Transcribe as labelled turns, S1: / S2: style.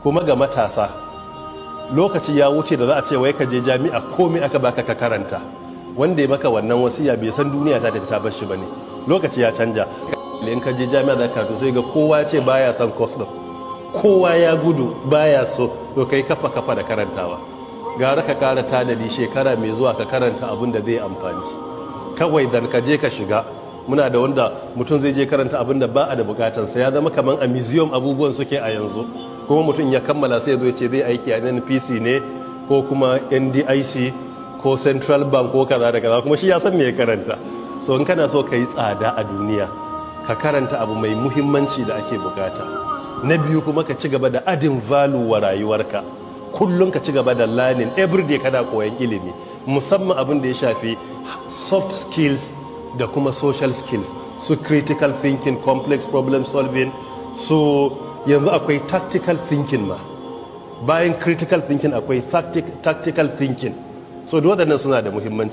S1: kuma ga matasa lokaci ya wuce da za a ce wai ka je jami'a komai aka baka ka karanta. Wanda ya maka wannan wasiya bai san duniya ta tafi ta bar shi bane. Lokaci ya canja. In ka je jami'a za ka karatu sai ga kowa ce baya son course din, kowa ya gudu baya so, to kai kafa da karantawa. Gara ka kara tanadi shekara mai zuwa ka karanta abin da zai amfani. Kawai dan ka je ka shiga, muna da wanda mutum zai je karanta abin da ba a da bukatansa, ya zama kamar a museum abubuwan suke a yanzu. Kuma mutum ya kammala sai ya zo ya ce zai aiki a NNPC ne ko kuma NDIC ko Central Bank ko kaza da kaza, kuma shi ya san me ya karanta. So in kana so ka yi tsada a duniya, ka karanta abu mai muhimmanci da ake bukata. Na biyu kuma ka ci gaba da adding value wa rayuwarka. Kullum ka ci gaba da learning, everyday kana koyan ilimi, musamman abin da ya shafi soft skills da kuma social skills, su critical thinking, complex problem solving, so yanzu akwai tactical thinking ma, bayan critical thinking akwai tactical thinking, so da waɗannan suna da muhimmanci.